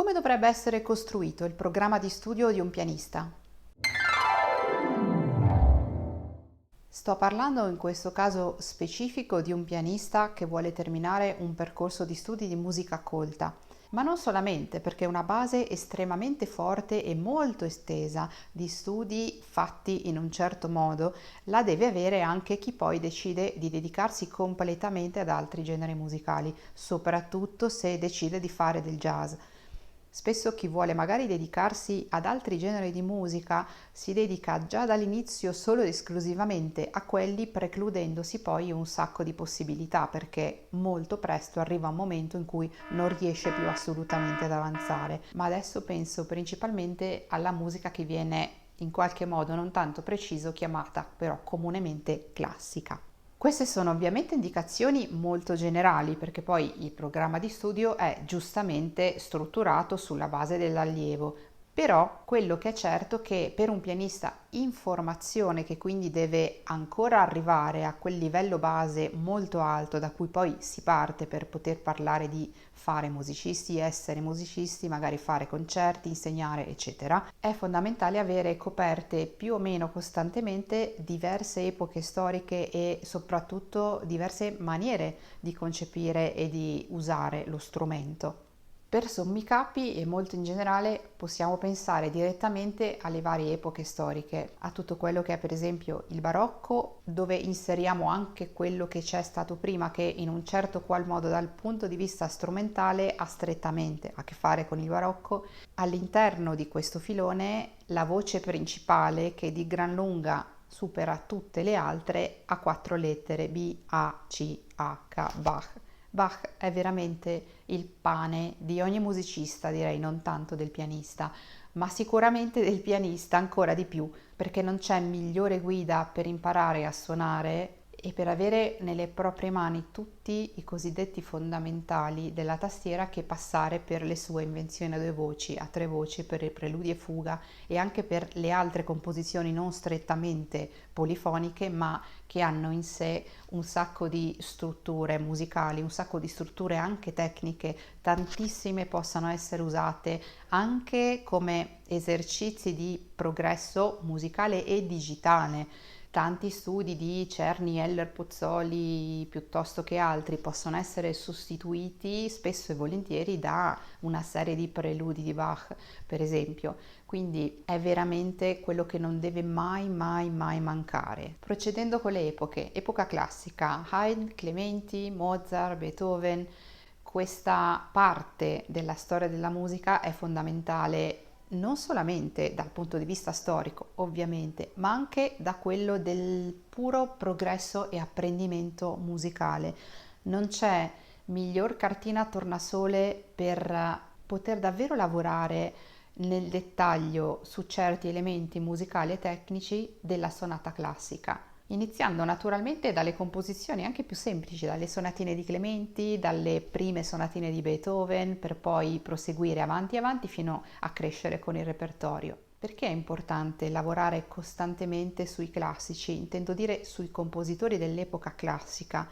Come dovrebbe essere costruito il programma di studio di un pianista? Sto parlando in questo caso specifico di un pianista che vuole terminare un percorso di studi di musica colta, ma non solamente, perché una base estremamente forte e molto estesa di studi fatti in un certo modo la deve avere anche chi poi decide di dedicarsi completamente ad altri generi musicali, soprattutto se decide di fare del jazz. Spesso chi vuole magari dedicarsi ad altri generi di musica si dedica già dall'inizio solo ed esclusivamente a quelli, precludendosi poi un sacco di possibilità, perché molto presto arriva un momento in cui non riesce più assolutamente ad avanzare. Ma adesso penso principalmente alla musica che viene in qualche modo non tanto preciso chiamata però comunemente classica. Queste sono ovviamente indicazioni molto generali perché poi il programma di studio è giustamente strutturato sulla base dell'allievo, però quello che è certo è che per un pianista in formazione, che quindi deve ancora arrivare a quel livello base molto alto da cui poi si parte per poter parlare di fare musicisti, essere musicisti, magari fare concerti, insegnare, eccetera, è fondamentale avere coperte più o meno costantemente diverse epoche storiche e soprattutto diverse maniere di concepire e di usare lo strumento. Per sommi capi e molto in generale possiamo pensare direttamente alle varie epoche storiche, a tutto quello che è per esempio il barocco, dove inseriamo anche quello che c'è stato prima, che in un certo qual modo dal punto di vista strumentale ha strettamente a che fare con il barocco. All'interno di questo filone la voce principale, che di gran lunga supera tutte le altre, ha quattro lettere: B, A, C, H, Bach. Bach è veramente il pane di ogni musicista, direi, non tanto del pianista, ma sicuramente del pianista ancora di più, perché non c'è migliore guida per imparare a suonare e per avere nelle proprie mani tutti i cosiddetti fondamentali della tastiera che passare per le sue invenzioni a due voci, a tre voci, per i preludi e fuga e anche per le altre composizioni non strettamente polifoniche, ma che hanno in sé un sacco di strutture musicali, un sacco di strutture anche tecniche, tantissime possano essere usate anche come esercizi di progresso musicale e digitale. Tanti studi di Cerny, Heller, Pozzoli piuttosto che altri possono essere sostituiti spesso e volentieri da una serie di preludi di Bach, per esempio. Quindi è veramente quello che non deve mai mancare. Procedendo con le epoche: epoca classica, Haydn, Clementi, Mozart, Beethoven. Questa parte della storia della musica è fondamentale non solamente dal punto di vista storico, ovviamente, ma anche da quello del puro progresso e apprendimento musicale. Non c'è miglior cartina tornasole per poter davvero lavorare nel dettaglio su certi elementi musicali e tecnici della sonata classica, iniziando naturalmente dalle composizioni anche più semplici, dalle sonatine di Clementi, dalle prime sonatine di Beethoven, per poi proseguire avanti fino a crescere con il repertorio. Perché è importante lavorare costantemente sui classici? Intendo dire sui compositori dell'epoca classica,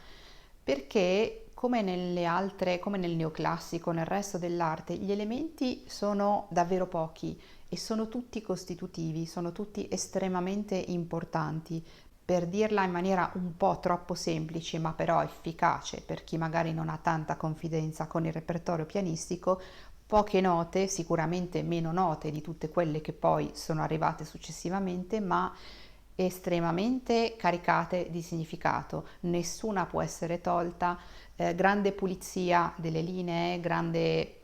perché come nelle altre, come nel neoclassico, nel resto dell'arte, gli elementi sono davvero pochi e sono tutti costitutivi, sono tutti estremamente importanti. Per dirla in maniera un po' troppo semplice, ma però efficace per chi magari non ha tanta confidenza con il repertorio pianistico, poche note, sicuramente meno note di tutte quelle che poi sono arrivate successivamente, ma estremamente caricate di significato. Nessuna può essere tolta, grande pulizia delle linee, grande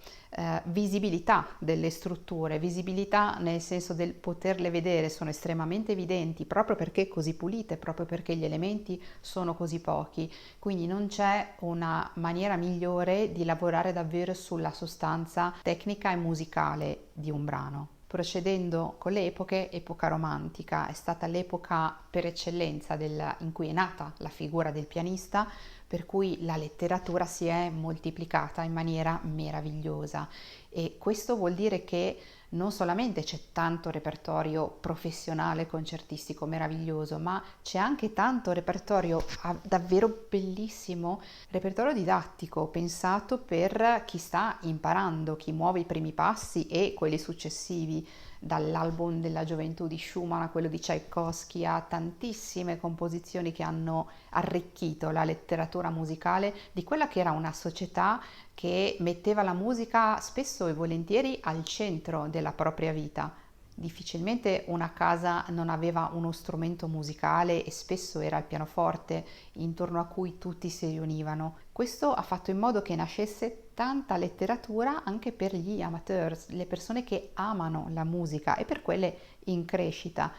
visibilità delle strutture, visibilità nel senso del poterle vedere, sono estremamente evidenti proprio perché così pulite, proprio perché gli elementi sono così pochi, quindi non c'è una maniera migliore di lavorare davvero sulla sostanza tecnica e musicale di un brano. Procedendo con le epoche, epoca romantica è stata l'epoca per eccellenza in cui è nata la figura del pianista, per cui la letteratura si è moltiplicata in maniera meravigliosa e questo vuol dire che non solamente c'è tanto repertorio professionale concertistico meraviglioso, ma c'è anche tanto repertorio davvero bellissimo, repertorio didattico, pensato per chi sta imparando, chi muove i primi passi e quelli successivi, dall'album della gioventù di Schumann a quello di Tchaikovsky, a tantissime composizioni che hanno arricchito la letteratura musicale di quella che era una società che metteva la musica spesso e volentieri al centro della propria vita. Difficilmente una casa non aveva uno strumento musicale e spesso era il pianoforte intorno a cui tutti si riunivano. Questo ha fatto in modo che nascesse tanta letteratura anche per gli amateurs, le persone che amano la musica e per quelle in crescita.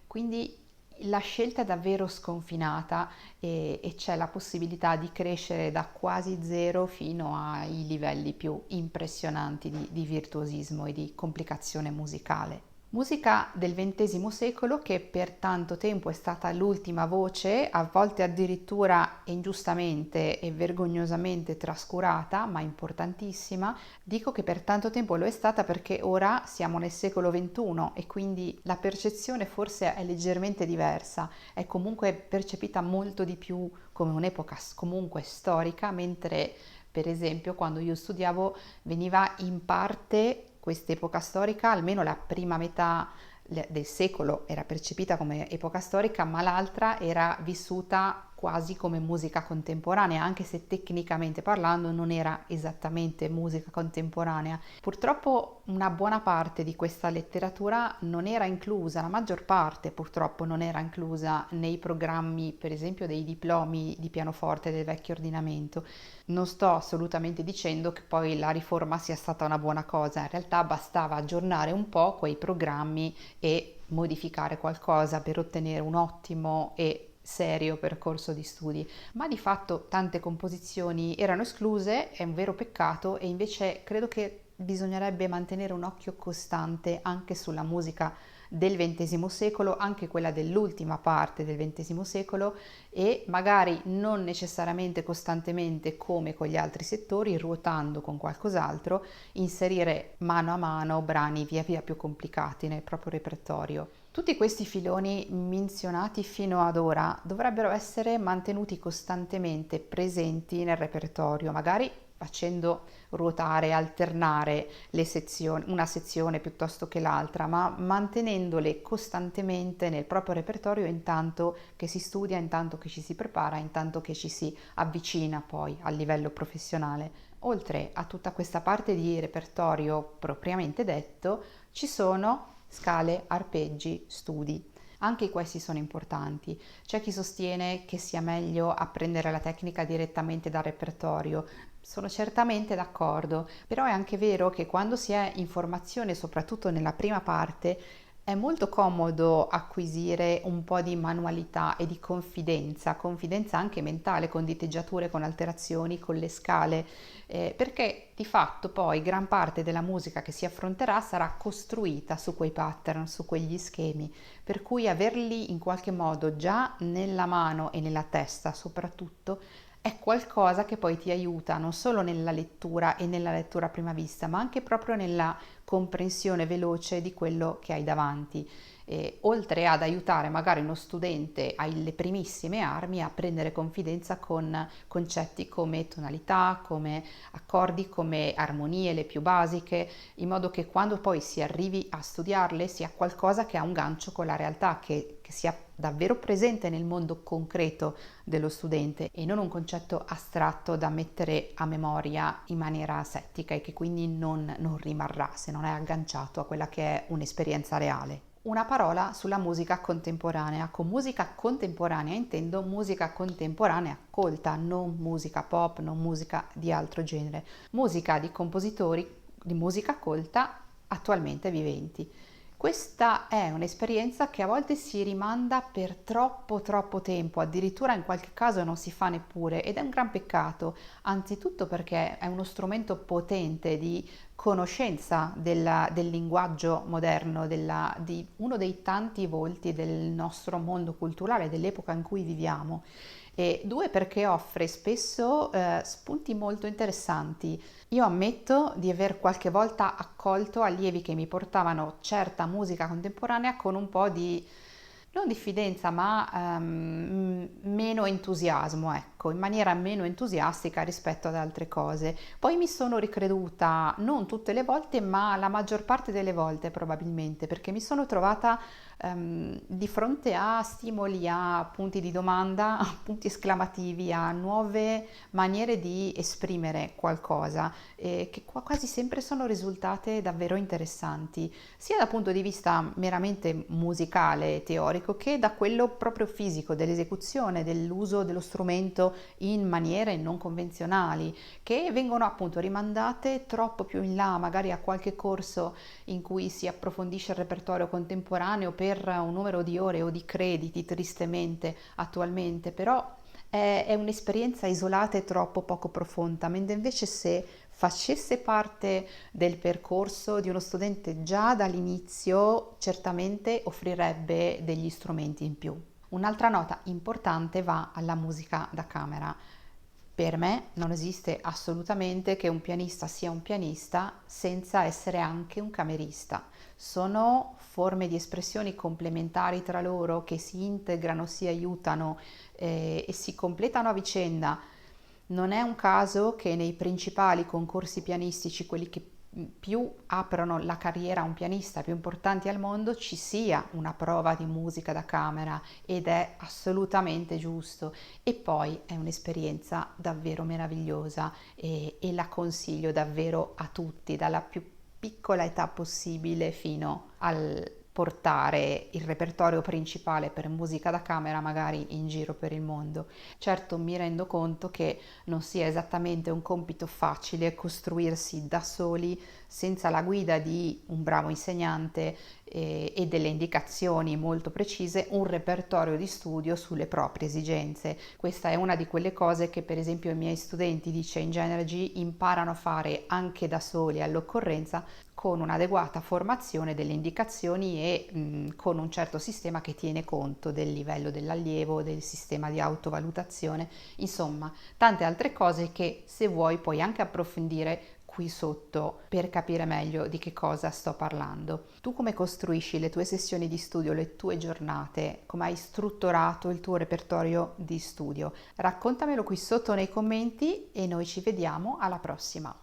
Quindi la scelta è davvero sconfinata e c'è la possibilità di crescere da quasi zero fino ai livelli più impressionanti di virtuosismo e di complicazione musicale. Musica del XX secolo che per tanto tempo è stata l'ultima voce, a volte addirittura ingiustamente e vergognosamente trascurata, ma importantissima. Dico che per tanto tempo lo è stata perché ora siamo nel secolo XXI e quindi la percezione forse è leggermente diversa, è comunque percepita molto di più come un'epoca comunque storica, mentre per esempio quando io studiavo veniva in parte quest'epoca storica, almeno la prima metà del secolo era percepita come epoca storica, ma l'altra era vissuta quasi come musica contemporanea, anche se tecnicamente parlando non era esattamente musica contemporanea. Purtroppo una buona parte di questa letteratura non era inclusa, la maggior parte purtroppo non era inclusa nei programmi, per esempio, dei diplomi di pianoforte del vecchio ordinamento. Non sto assolutamente dicendo che poi la riforma sia stata una buona cosa, in realtà bastava aggiornare un po' quei programmi e modificare qualcosa per ottenere un ottimo e serio percorso di studi, ma di fatto tante composizioni erano escluse, è un vero peccato e invece credo che bisognerebbe mantenere un occhio costante anche sulla musica del XX secolo, anche quella dell'ultima parte del XX secolo e magari non necessariamente costantemente come con gli altri settori, ruotando con qualcos'altro, inserire mano a mano brani via via più complicati nel proprio repertorio. Tutti questi filoni menzionati fino ad ora dovrebbero essere mantenuti costantemente presenti nel repertorio, magari facendo ruotare, alternare le sezioni, una sezione piuttosto che l'altra, ma mantenendole costantemente nel proprio repertorio intanto che si studia, intanto che ci si prepara, intanto che ci si avvicina poi al livello professionale. Oltre a tutta questa parte di repertorio propriamente detto, ci sono scale, arpeggi, studi. Anche questi sono importanti. C'è chi sostiene che sia meglio apprendere la tecnica direttamente dal repertorio. Sono certamente d'accordo, però è anche vero che quando si è in formazione, soprattutto nella prima parte, è molto comodo acquisire un po' di manualità e di confidenza anche mentale, con diteggiature, con alterazioni, con le scale, perché di fatto poi gran parte della musica che si affronterà sarà costruita su quei pattern, su quegli schemi, per cui averli in qualche modo già nella mano e nella testa soprattutto è qualcosa che poi ti aiuta non solo nella lettura e nella lettura a prima vista, ma anche proprio nella comprensione veloce di quello che hai davanti. Oltre ad aiutare magari uno studente alle primissime armi a prendere confidenza con concetti come tonalità, come accordi, come armonie, le più basiche, in modo che quando poi si arrivi a studiarle sia qualcosa che ha un gancio con la realtà, che sia davvero presente nel mondo concreto dello studente e non un concetto astratto da mettere a memoria in maniera asettica e che quindi non rimarrà se non è agganciato a quella che è un'esperienza reale. Una parola sulla musica contemporanea. Con musica contemporanea intendo musica contemporanea colta, non musica pop, non musica di altro genere, musica di compositori di musica colta attualmente viventi. Questa è un'esperienza che a volte si rimanda per troppo tempo, addirittura in qualche caso non si fa neppure ed è un gran peccato, anzitutto perché è uno strumento potente di conoscenza del linguaggio moderno, di uno dei tanti volti del nostro mondo culturale, dell'epoca in cui viviamo. E due, perché offre spesso spunti molto interessanti. Io ammetto di aver qualche volta accolto allievi che mi portavano certa musica contemporanea con un po' di, non diffidenza, ma meno entusiasmo, ecco, in maniera meno entusiastica rispetto ad altre cose. Poi mi sono ricreduta, non tutte le volte, ma la maggior parte delle volte probabilmente, perché mi sono trovata di fronte a stimoli, a punti di domanda, a punti esclamativi, a nuove maniere di esprimere qualcosa, che quasi sempre sono risultate davvero interessanti, sia dal punto di vista meramente musicale, teorico, che da quello proprio fisico, dell'esecuzione, dell'uso dello strumento in maniere non convenzionali, che vengono appunto rimandate troppo più in là, magari a qualche corso in cui si approfondisce il repertorio contemporaneo per un numero di ore o di crediti, tristemente attualmente, però è un'esperienza isolata e troppo poco profonda, mentre invece se facesse parte del percorso di uno studente già dall'inizio, certamente offrirebbe degli strumenti in più. Un'altra nota importante va alla musica da camera. Per me non esiste assolutamente che un pianista sia un pianista senza essere anche un camerista. Sono forme di espressioni complementari tra loro che si integrano, si aiutano e si completano a vicenda. Non è un caso che nei principali concorsi pianistici, quelli che più aprono la carriera a un pianista più importanti al mondo, ci sia una prova di musica da camera, ed è assolutamente giusto. E poi è un'esperienza davvero meravigliosa e la consiglio davvero a tutti, dalla più piccola età possibile fino al portare il repertorio principale per musica da camera magari in giro per il mondo. Certo, mi rendo conto che non sia esattamente un compito facile costruirsi da soli, senza la guida di un bravo insegnante e delle indicazioni molto precise, un repertorio di studio sulle proprie esigenze. Questa è una di quelle cose che per esempio i miei studenti di Change Energy imparano a fare anche da soli all'occorrenza, con un'adeguata formazione delle indicazioni e con un certo sistema che tiene conto del livello dell'allievo, del sistema di autovalutazione, insomma tante altre cose che se vuoi puoi anche approfondire qui sotto per capire meglio di che cosa sto parlando. Tu come costruisci le tue sessioni di studio, le tue giornate? Come hai strutturato il tuo repertorio di studio? Raccontamelo qui sotto nei commenti e noi ci vediamo alla prossima.